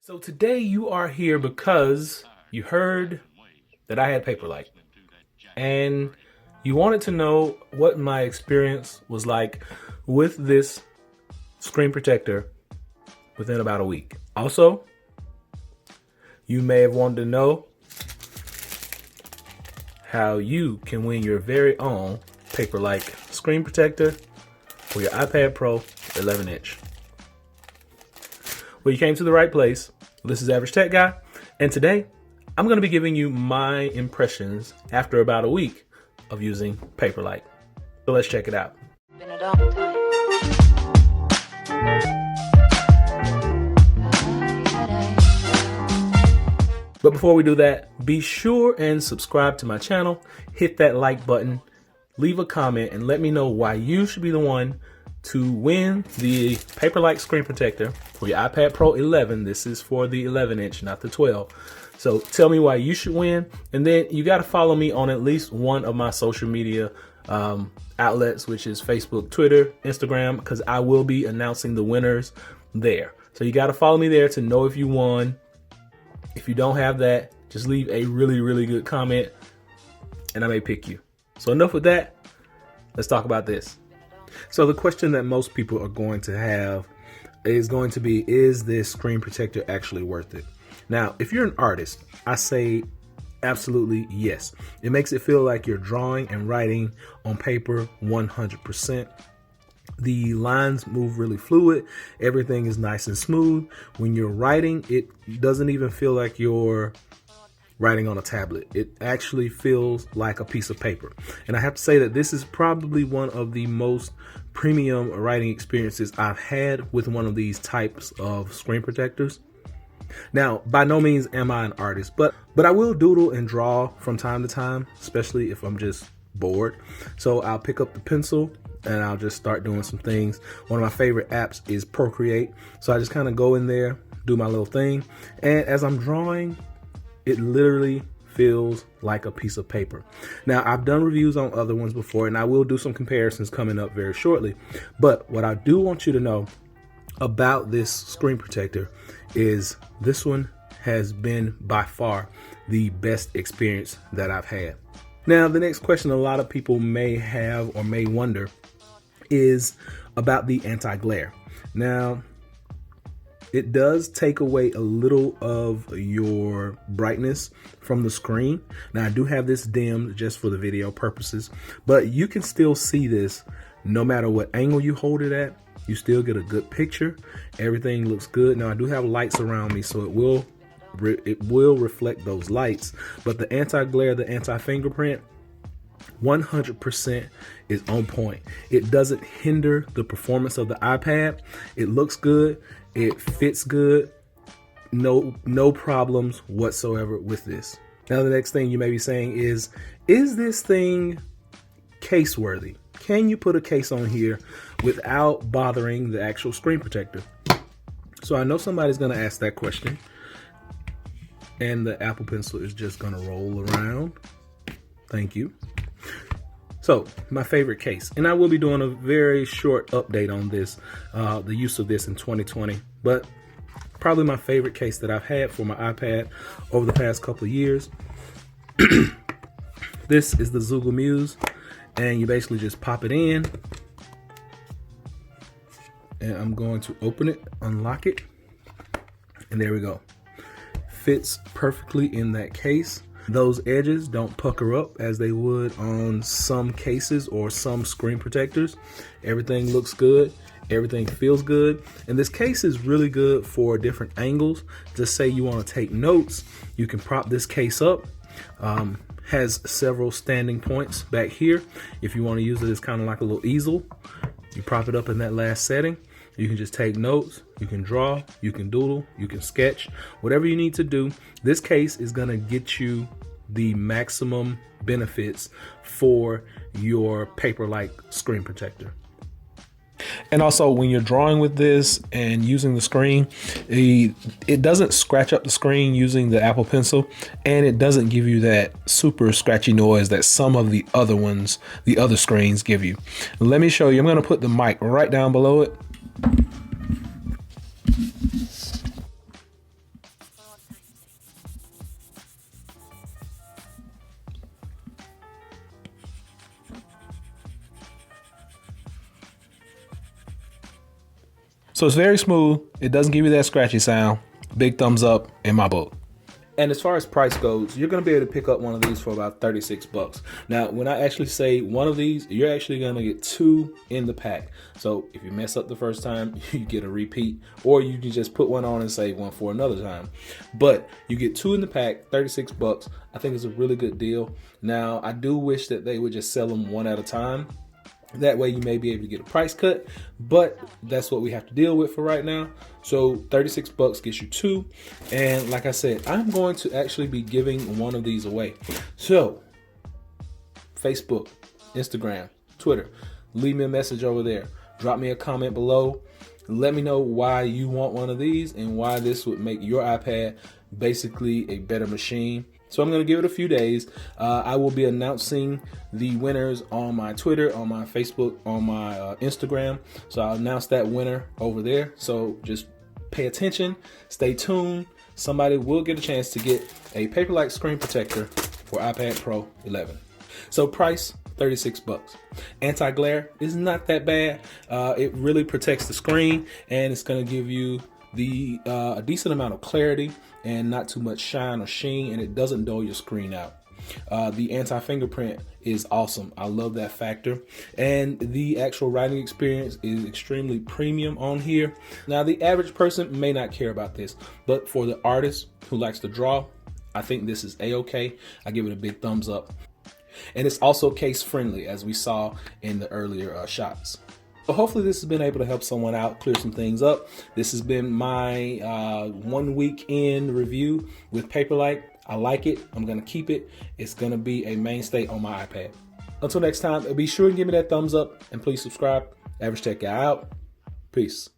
So today you are here because you heard that I had Paperlike and you wanted to know what my experience was like with this screen protector within about a week. Also, you may have wanted to know how you can win your very own Paperlike screen protector for your iPad Pro 11-inch. Well, you came to the right place. This is Average Tech Guy, and today I'm going to be giving you my impressions after about a week of using Paperlike. So let's check it out. But before we do that, be sure and subscribe to my channel, hit that like button, leave a comment, and let me know why you should be the one to win the Paperlike screen protector for your iPad Pro 11. This is for the 11-inch, not the 12. So tell me why you should win, and then you got to follow me on at least one of my social media outlets, which is Facebook, Twitter, Instagram, because I will be announcing the winners there. So you got to follow me there to know if you won. If you don't have that, just leave a really good comment and I may pick you. So enough with that. Let's talk about this. So the question that most people are going to have is going to be, is this screen protector actually worth it? Now, if you're an artist, I say absolutely yes. It makes it feel like you're drawing and writing on paper 100%. The lines move really fluid. Everything is nice and smooth. When you're writing, it doesn't even feel like you're writing on a tablet. It actually feels like a piece of paper. And I have to say that this is probably one of the most premium writing experiences I've had with one of these types of screen protectors. Now, by no means am I an artist, but I will doodle and draw from time to time, especially if I'm just bored. So I'll pick up the pencil and I'll just start doing some things. One of my favorite apps is Procreate. So I just kind of go in there, do my little thing. And as I'm drawing, it literally feels like a piece of paper. Now, I've done reviews on other ones before, and I will do some comparisons coming up very shortly. But what I do want you to know about this screen protector is this one has been by far the best experience that I've had. Now, the next question a lot of people may have or may wonder is about the anti-glare. Now, it does take away a little of your brightness from the screen. Now, I do have this dimmed just for the video purposes, but you can still see this no matter what angle you hold it at. You still get a good picture. Everything looks good. Now, I do have lights around me, so it will reflect those lights, but the anti-glare, the anti-fingerprint, 100% is on point. It doesn't hinder the performance of the iPad. It looks good. It fits good. No problems whatsoever with this. Now, the next thing you may be saying is this thing case worthy? Can you put a case on here without bothering the actual screen protector? So I know somebody's going to ask that question, and the Apple Pencil is just going to roll around. Thank you. So, my favorite case, and I will be doing a very short update on this, the use of this in 2020, but probably my favorite case that I've had for my iPad over the past couple of years. This is the Zoogle Muse, and you basically just pop it in, and I'm going to open it, unlock it, and there we go. Fits perfectly in that case. Those edges don't pucker up as they would on some cases or some screen protectors. Everything looks good. Everything feels good. And this case is really good for different angles. Just say you want to take notes, you can prop this case up. Has several standing points back here. If you want to use it as kind of like a little easel, you prop it up in that last setting. You can just take notes, you can draw, you can doodle, you can sketch, whatever you need to do. This case is going to get you the maximum benefits for your Paperlike screen protector. And also, when you're drawing with this and using the screen, it doesn't scratch up the screen using the Apple Pencil, and it doesn't give you that super scratchy noise that some of the other ones, the other screens give you. Let me show you. I'm going to put the mic right down below it. So it's very smooth. It doesn't give you that scratchy sound. Big thumbs up in my book. And as far as price goes, you're going to be able to pick up one of these for about 36 bucks. Now, when I actually say one of these, you're actually going to get 2 in the pack. So if you mess up the first time, you get a repeat, or you can just put one on and save one for another time. But you get 2 in the pack, 36 bucks. I think it's a really good deal. Now, I do wish that they would just sell them one at a time. That way you may be able to get a price cut, but that's what we have to deal with for right now. So 36 bucks gets you 2. And like I said, I'm going to actually be giving one of these away. So Facebook, Instagram, Twitter, leave me a message over there. Drop me a comment below. Let me know why you want one of these and why this would make your iPad basically a better machine. So I'm going to give it a few days. I will be announcing the winners on my Twitter, on my Facebook, on my Instagram. So I'll announce that winner over there. So just pay attention, stay tuned. Somebody will get a chance to get a Paperlike screen protector for iPad Pro 11. So price, 36 bucks. Anti-glare is not that bad. It really protects the screen, and it's going to give you a decent amount of clarity and not too much shine or sheen, and it doesn't dull your screen out. The anti-fingerprint is awesome. I love that factor. And the actual writing experience is extremely premium on here. Now, the average person may not care about this, but for the artist who likes to draw, I think this is a-okay. I give it a big thumbs up. And it's also case friendly, as we saw in the earlier shots. So hopefully this has been able to help someone out, clear some things up. This has been my 1 week in review with Paperlike. I like it. I'm going to keep it. It's going to be a mainstay on my iPad. Until next time, be sure to give me that thumbs up and please subscribe. Average Tech Guy out. Peace.